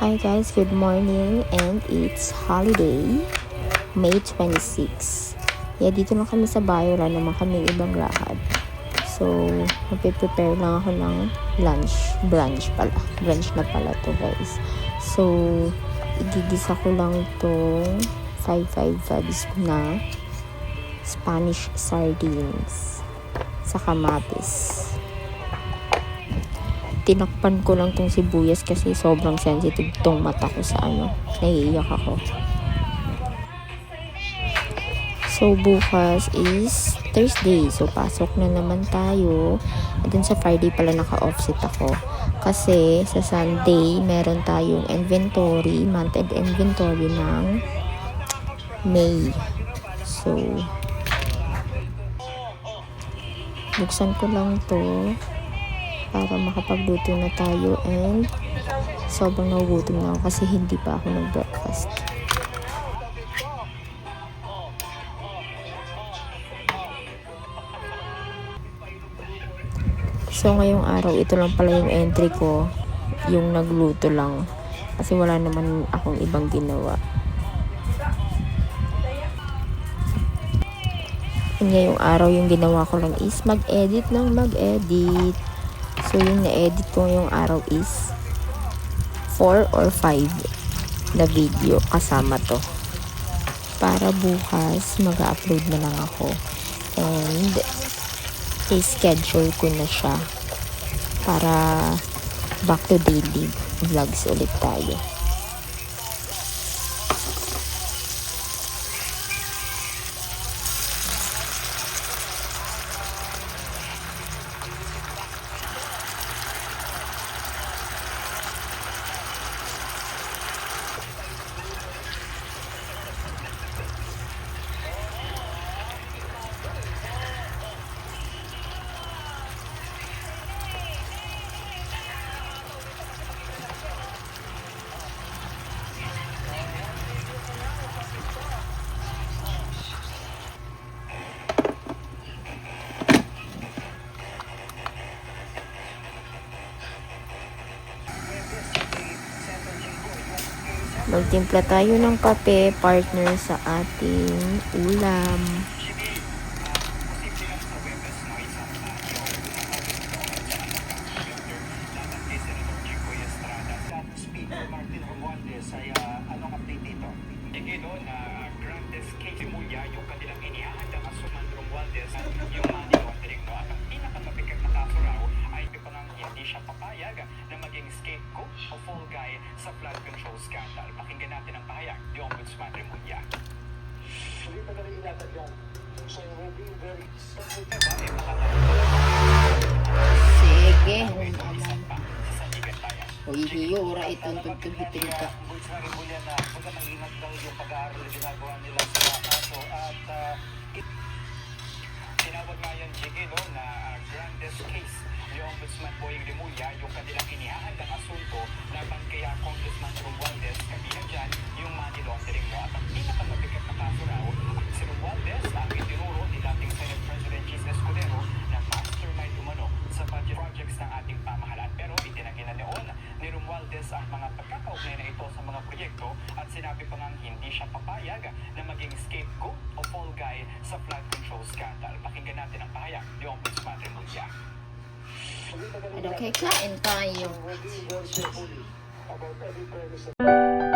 Hi guys, good morning and it's holiday, May 26. Dito lang kami sa bahay, wala naman kami ibang lakad. So, magpe-prepare lang ako ng brunch na pala to guys. So, igigisa ko lang itong 555 na Spanish sardines sa kamatis. Tinakpan ko lang tong sibuyas kasi sobrang sensitive tong mata ko sa naiiyak ako. So, bukas is Thursday. So, pasok na naman tayo. And then sa Friday pala naka-offset ako. Kasi sa Sunday, meron tayong inventory, month-end inventory ng May. So, buksan ko lang to para makapagluto na tayo and sobrang nagugutom na ako kasi hindi pa ako nag-breakfast. So ngayong araw, ito lang pala yung entry ko, yung nagluto lang kasi wala naman akong ibang ginawa. And ngayong araw, yung ginawa ko lang is mag-edit. So, yung na-edit ko ngayong araw is 4 or 5 na video kasama to. Para bukas, mag-upload na lang ako. And, i-schedule ko na siya para back to daily vlogs ulit tayo. Magtimpla tayo ng kape, partner sa ating ulam. na maging scapegoat o fall guy sa flood control scandal. Pakinggan natin ang pahayag ni Ombudsman Remulla. Hindi pa galing inatag yan. So we're being very Sige. O hihiyo, ora itong tugtugitin ka. Ombudsman Remulla na pagkatangingat daw yung pag-aaral na ginagawa nila sa kaso at tinawag nga yan, Jiggy, na grandest case ni Ombudsman Boying Remulla, yung kanilang inihahandang asunto laban kaya Congressman Romualdez, kabilang dyan yung money laundering mo. At ang pinakamabigat na kaso raw, si Romualdez ang itinuro ni dating Senate President Chis Escudero na mastermind umano sa budget projects ng ating pamahalaan. Pero itinanggi na noon ni Romualdez ang mga pagkakaugnay na ito sa mga proyekto at sinabi pa ngang hindi siya papayag na maging scapegoat o fall guy sa flood control scandal. Pakinggan natin ang pahayag ni Ombudsman Remulla. Okay, kain tayo. we're being very careful about every premise.